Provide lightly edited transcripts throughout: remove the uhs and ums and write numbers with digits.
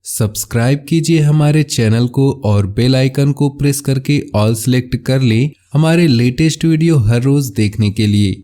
Subscribe कीजिए हमारे channel को और बेल आइकन को प्रेस करके ऑल सेलेक्ट कर लें हमारे लेटेस्ट वीडियो हर रोज देखने के लिए।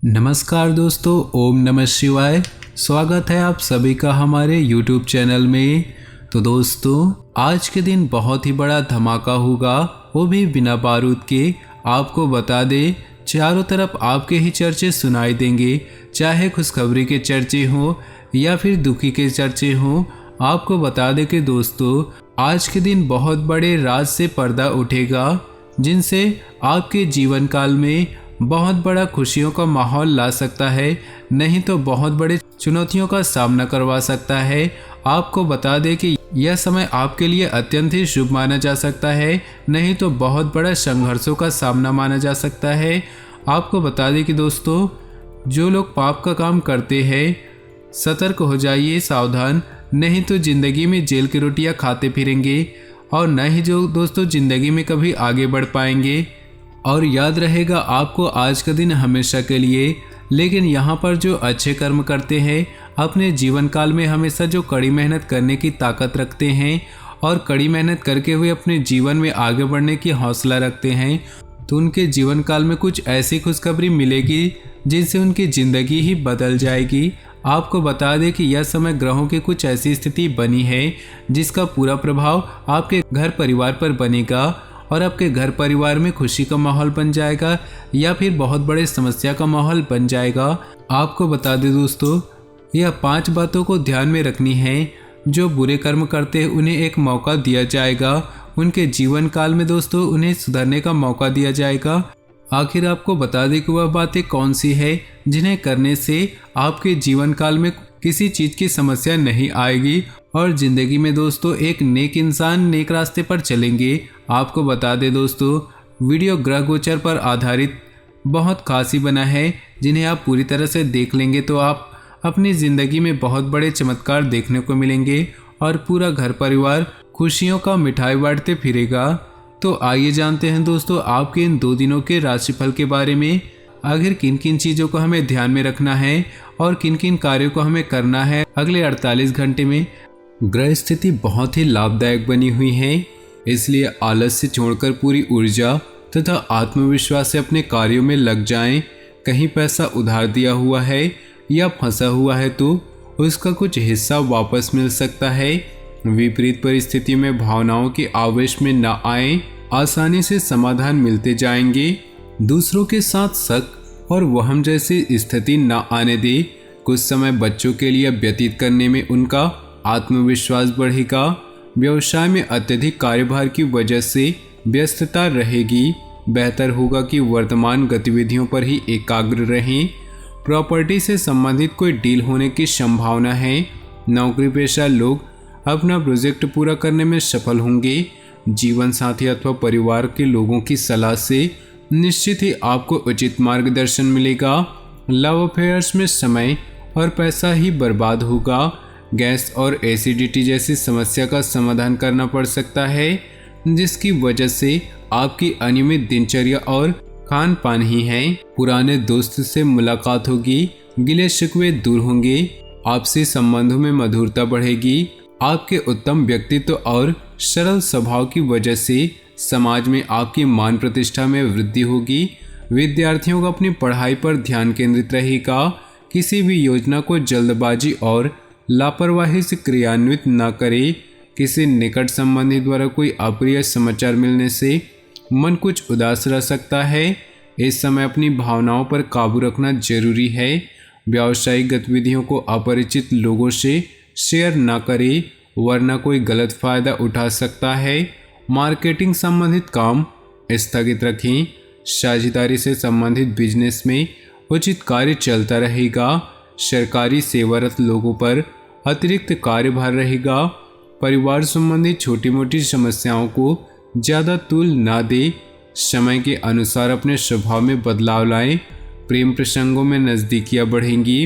नमस्कार दोस्तों, ओम नमः शिवाय। स्वागत है आप सभी का हमारे YouTube चैनल में। तो दोस्तों, आज के दिन बहुत ही बड़ा धमाका होगा, वो भी बिना बारूद के। आपको बता दें, चारों तरफ आपके ही चर्चे सुनाई देंगे, चाहे खुशखबरी के चर्चे हों या फिर दुखी के चर्चे हों। आपको बता दें कि दोस्तों, आज के दिन बहुत बड़े राज से पर्दा उठेगा, जिनसे आपके जीवन काल में बहुत बड़ा खुशियों का माहौल ला सकता है, नहीं तो बहुत बड़े चुनौतियों का सामना करवा सकता है। आपको बता दें कि यह समय आपके लिए अत्यंत ही शुभ माना जा सकता है, नहीं तो बहुत बड़ा संघर्षों का सामना माना जा सकता है। आपको बता दें कि दोस्तों, जो लोग पाप का काम करते हैं, सतर्क हो जाइए, सावधान, नहीं तो ज़िंदगी में जेल की रोटियां खाते फिरेंगे और न ही जो दोस्तों ज़िंदगी में कभी आगे बढ़ पाएंगे। और याद रहेगा आपको आज का दिन हमेशा के लिए। लेकिन यहाँ पर जो अच्छे कर्म करते हैं, अपने जीवन काल में हमेशा जो कड़ी मेहनत करने की ताकत रखते हैं और कड़ी मेहनत करके हुए अपने जीवन में आगे बढ़ने की हौसला रखते हैं, तो उनके जीवन काल में कुछ ऐसी खुशखबरी मिलेगी जिनसे उनकी ज़िंदगी ही बदल जाएगी। आपको बता दें कि यह समय ग्रहों की कुछ ऐसी स्थिति बनी है जिसका पूरा प्रभाव आपके घर परिवार पर बनेगा और आपके घर परिवार में खुशी का माहौल बन जाएगा या फिर बहुत बड़े समस्या का माहौल बन जाएगा। आपको बता दें दोस्तों, यह 5 बातों को ध्यान में रखनी है। जो बुरे कर्म करते हैं उन्हें एक मौका दिया जाएगा, उनके जीवन काल में दोस्तों उन्हें सुधरने का मौका दिया जाएगा। आखिर आपको बता दें कि वह बातें कौन सी है जिन्हें करने से आपके जीवन काल में किसी चीज़ की समस्या नहीं आएगी और ज़िंदगी में दोस्तों एक नेक इंसान नेक रास्ते पर चलेंगे। आपको बता दें दोस्तों, वीडियो ग्रह गोचर पर आधारित बहुत खासी बना है, जिन्हें आप पूरी तरह से देख लेंगे तो आप अपनी ज़िंदगी में बहुत बड़े चमत्कार देखने को मिलेंगे और पूरा घर परिवार खुशियों का मिठाई बांटते फिरेगा। तो आइए जानते हैं दोस्तों आपके इन 2 दिनों के राशिफल के बारे में। आखिर किन किन चीज़ों को हमें ध्यान में रखना है और किन किन कार्यों को हमें करना है अगले 48 घंटे में। ग्रह स्थिति बहुत ही लाभदायक बनी हुई है, इसलिए आलस्य छोड़कर पूरी ऊर्जा तथा आत्मविश्वास से अपने कार्यों में लग जाएं। कहीं पैसा उधार दिया हुआ है या फंसा हुआ है तो उसका कुछ हिस्सा वापस मिल सकता है। विपरीत परिस्थिति में भावनाओं के आवेश में न आए, आसानी से समाधान मिलते जाएंगे। दूसरों के साथ शक और वहम जैसी स्थिति न आने दे। कुछ समय बच्चों के लिए व्यतीत करने में उनका आत्मविश्वास बढ़ेगा। व्यवसाय में अत्यधिक कार्यभार की वजह से व्यस्तता रहेगी। बेहतर होगा कि वर्तमान गतिविधियों पर ही एकाग्र रहें। प्रॉपर्टी से संबंधित कोई डील होने की संभावना है। नौकरी पेशा लोग अपना प्रोजेक्ट पूरा करने में सफल होंगे। जीवन साथी अथवा परिवार के लोगों की सलाह से निश्चित ही आपको उचित मार्गदर्शन मिलेगा। लव अफेयर्स में समय और पैसा ही बर्बाद होगा। गैस और एसिडिटी जैसी समस्या का समाधान करना पड़ सकता है, जिसकी वजह से आपकी अनियमित दिनचर्या और खान पान ही है। पुराने दोस्त से मुलाकात होगी, गिले शिकवे दूर होंगे, आपसी संबंधों में मधुरता बढ़ेगी। आपके उत्तम व्यक्तित्व और सरल स्वभाव की वजह से समाज में आपकी मान प्रतिष्ठा में वृद्धि होगी। विद्यार्थियों को अपनी पढ़ाई पर ध्यान केंद्रित रहेगा। किसी भी योजना को जल्दबाजी और लापरवाही से क्रियान्वित न करें। किसी निकट संबंधी द्वारा कोई अप्रिय समाचार मिलने से मन कुछ उदास रह सकता है। इस समय अपनी भावनाओं पर काबू रखना जरूरी है। व्यावसायिक गतिविधियों को अपरिचित लोगों से शेयर न करें, वरना कोई गलत फायदा उठा सकता है। मार्केटिंग संबंधित काम स्थगित रखें। साझेदारी से संबंधित बिजनेस में उचित कार्य चलता रहेगा। सरकारी सेवारत लोगों पर अतिरिक्त कार्यभार रहेगा। परिवार संबंधी छोटी मोटी समस्याओं को ज़्यादा तूल ना दे। समय के अनुसार अपने स्वभाव में बदलाव लाएं। प्रेम प्रसंगों में नज़दीकियां बढ़ेंगी।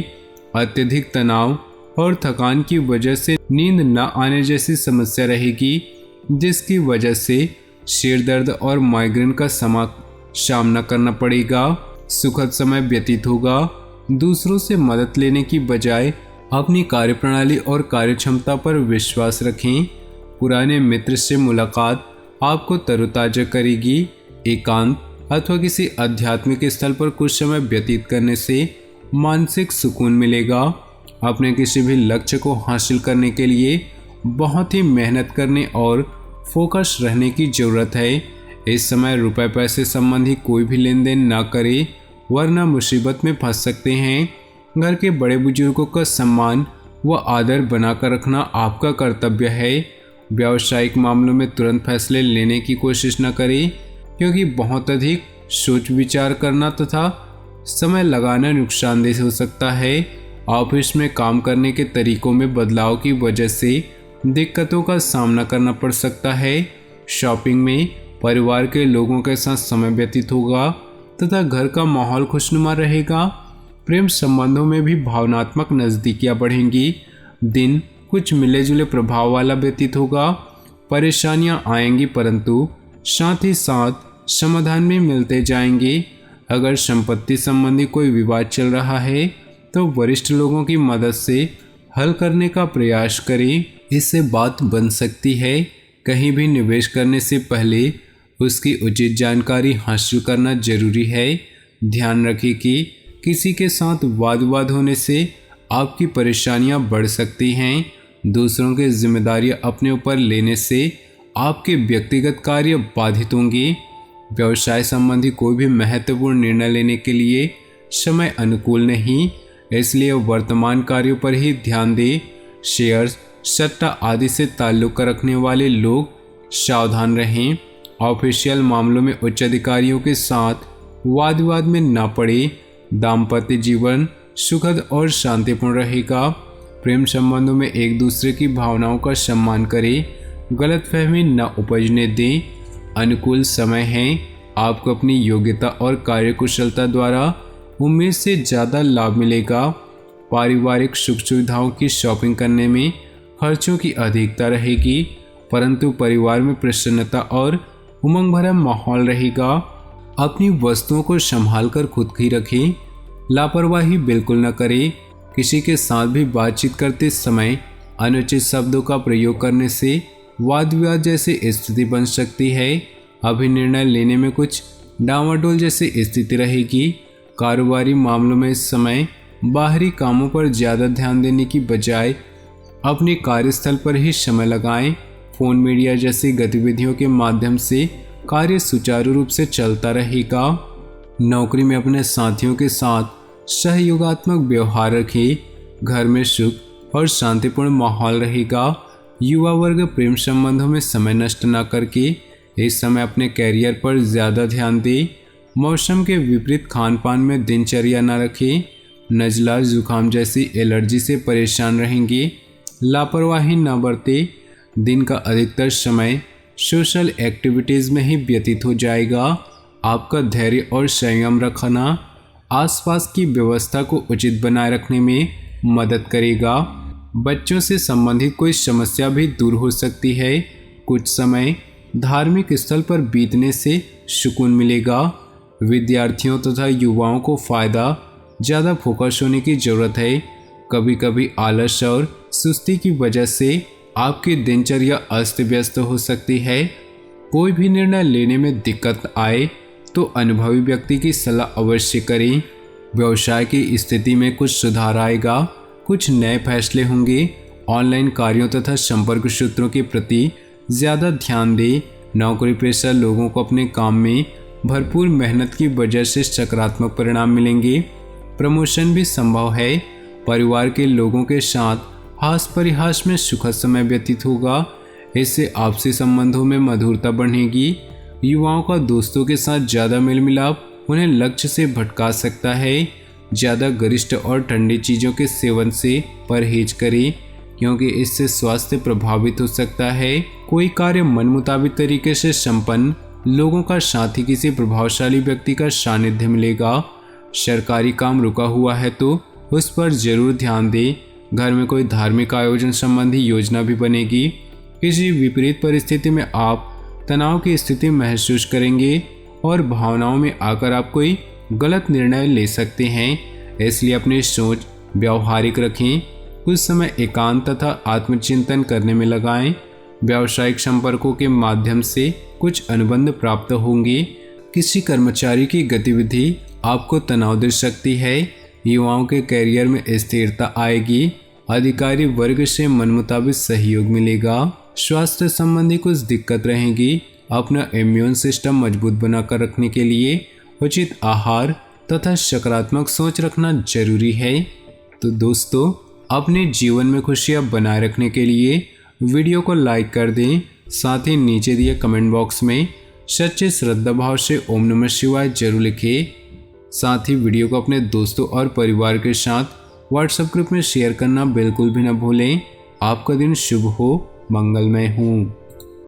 अत्यधिक तनाव और थकान की वजह से नींद न आने जैसी समस्या रहेगी, जिसकी वजह से सिर दर्द और माइग्रेन का सामना करना पड़ेगा। सुखद समय व्यतीत होगा। दूसरों से मदद लेने की बजाय अपनी कार्यप्रणाली और कार्यक्षमता पर विश्वास रखें। पुराने मित्र से मुलाकात आपको तरोताजा करेगी। एकांत अथवा किसी आध्यात्मिक स्थल पर कुछ समय व्यतीत करने से मानसिक सुकून मिलेगा। अपने किसी भी लक्ष्य को हासिल करने के लिए बहुत ही मेहनत करने और फोकस रहने की जरूरत है। इस समय रुपए पैसे संबंधी कोई भी लेन देन ना करें, वरना मुसीबत में फंस सकते हैं। घर के बड़े बुजुर्गों का सम्मान व आदर बनाकर रखना आपका कर्तव्य है। व्यावसायिक मामलों में तुरंत फैसले लेने की कोशिश न करें, क्योंकि बहुत अधिक सोच विचार करना तथा समय लगाना नुकसानदेह हो सकता है। ऑफिस में काम करने के तरीकों में बदलाव की वजह से दिक्कतों का सामना करना पड़ सकता है। शॉपिंग में परिवार के लोगों के साथ समय व्यतीत होगा तथा घर का माहौल खुशनुमा रहेगा। प्रेम संबंधों में भी भावनात्मक नज़दीकियां बढ़ेंगी। दिन कुछ मिले जुले प्रभाव वाला व्यतीत होगा। परेशानियां आएंगी, परंतु साथ ही साथ समाधान भी मिलते जाएंगे। अगर संपत्ति संबंधी कोई विवाद चल रहा है तो वरिष्ठ लोगों की मदद से हल करने का प्रयास करें, इससे बात बन सकती है। कहीं भी निवेश करने से पहले उसकी उचित जानकारी हासिल करना जरूरी है। ध्यान रखें कि किसी के साथ वाद विवाद होने से आपकी परेशानियां बढ़ सकती हैं। दूसरों की जिम्मेदारियां अपने ऊपर लेने से आपके व्यक्तिगत कार्य बाधित होंगे। व्यवसाय संबंधी कोई भी महत्वपूर्ण निर्णय लेने के लिए समय अनुकूल नहीं, इसलिए वर्तमान कार्यों पर ही ध्यान दें। शेयर्स, सट्टा आदि से ताल्लुक रखने वाले लोग सावधान रहें। ऑफिशियल मामलों में उच्च अधिकारियों के साथ वाद विवाद में न पड़े। दाम्पत्य जीवन सुखद और शांतिपूर्ण रहेगा। प्रेम संबंधों में एक दूसरे की भावनाओं का सम्मान करें, गलतफहमी न उपजने दें। अनुकूल समय है। आपको अपनी योग्यता और कार्यकुशलता द्वारा उम्मीद से ज़्यादा लाभ मिलेगा। पारिवारिक सुख सुविधाओं की शॉपिंग करने में खर्चों की अधिकता रहेगी, परंतु परिवार में प्रसन्नता और उमंग भरा माहौल रहेगा। अपनी वस्तुओं को संभाल कर खुद ही रखें। लापरवाही बिल्कुल न करें। किसी के साथ भी बातचीत करते समय अनुचित शब्दों का प्रयोग करने से वाद विवाद जैसी स्थिति बन सकती है। अभी निर्णय लेने में कुछ डामाडोल जैसी स्थिति रहेगी। कारोबारी मामलों में इस समय बाहरी कामों पर ज़्यादा ध्यान देने की बजाय अपने कार्यस्थल पर ही समय लगाएं। फोन मीडिया जैसी गतिविधियों के माध्यम से कार्य सुचारू रूप से चलता रहेगा। नौकरी में अपने साथियों के साथ सहयोगात्मक व्यवहार रखें। घर में सुख और शांतिपूर्ण माहौल रहेगा। युवा वर्ग प्रेम संबंधों में समय नष्ट न करके इस समय अपने कैरियर पर ज़्यादा ध्यान दे। मौसम के विपरीत खान पान में दिनचर्या न रखें। नज़ला जुकाम जैसी एलर्जी से परेशान रहेंगे। लापरवाही न बरते। दिन का अधिकतर समय सोशल एक्टिविटीज़ में ही व्यतीत हो जाएगा। आपका धैर्य और संयम रखना आसपास की व्यवस्था को उचित बनाए रखने में मदद करेगा। बच्चों से संबंधित कोई समस्या भी दूर हो सकती है। कुछ समय धार्मिक स्थल पर बीतने से सुकून मिलेगा। विद्यार्थियों तथा युवाओं को फ़ायदा ज़्यादा फोकस होने की ज़रूरत है। कभी कभी आलस और सुस्ती की वजह से आपकी दिनचर्या अस्त व्यस्त हो सकती है। कोई भी निर्णय लेने में दिक्कत आए तो अनुभवी व्यक्ति की सलाह अवश्य करें। व्यवसाय की स्थिति में कुछ सुधार आएगा। कुछ नए फैसले होंगे। ऑनलाइन कार्यों तथा संपर्क सूत्रों के प्रति ज़्यादा ध्यान दें। नौकरी पेशा लोगों को अपने काम में भरपूर मेहनत की वजह से सकारात्मक परिणाम मिलेंगे। प्रमोशन भी संभव है। परिवार के लोगों के साथ हास परिहास में सुखद समय व्यतीत होगा। इससे आपसी संबंधों में मधुरता बढ़ेगी। युवाओं का दोस्तों के साथ ज़्यादा मेल मिलाप उन्हें लक्ष्य से भटका सकता है। ज़्यादा गरिष्ठ और ठंडी चीज़ों के सेवन से परहेज करें, क्योंकि इससे स्वास्थ्य प्रभावित हो सकता है। कोई कार्य मन मुताबिक तरीके से संपन्न लोगों का साथ ही किसी प्रभावशाली व्यक्ति का सानिध्य मिलेगा। सरकारी काम रुका हुआ है तो उस पर जरूर ध्यान दें। घर में कोई धार्मिक आयोजन संबंधी योजना भी बनेगी। किसी विपरीत परिस्थिति में आप तनाव की स्थिति महसूस करेंगे और भावनाओं में आकर आप कोई गलत निर्णय ले सकते हैं। इसलिए अपनी सोच व्यावहारिक रखें। कुछ समय एकांत तथा आत्मचिंतन करने में लगाएं। व्यावसायिक संपर्कों के माध्यम से कुछ अनुबंध प्राप्त होंगे। किसी कर्मचारी की गतिविधि आपको तनाव दे सकती है। युवाओं के करियर में स्थिरता आएगी। अधिकारी वर्ग से मनमुताबिक सहयोग मिलेगा। स्वास्थ्य संबंधी कुछ दिक्कत रहेगी। अपना इम्यून सिस्टम मजबूत बनाकर रखने के लिए उचित आहार तथा सकारात्मक सोच रखना जरूरी है। तो दोस्तों, अपने जीवन में खुशियां बनाए रखने के लिए वीडियो को लाइक कर दें। साथ ही नीचे दिए कमेंट बॉक्स में सच्चे श्रद्धा भाव से ओम नमः शिवाय जरूर लिखें। साथ ही वीडियो को अपने दोस्तों और परिवार के साथ व्हाट्सएप ग्रुप में शेयर करना बिल्कुल भी न भूलें। आपका दिन शुभ हो, मंगलमय हो।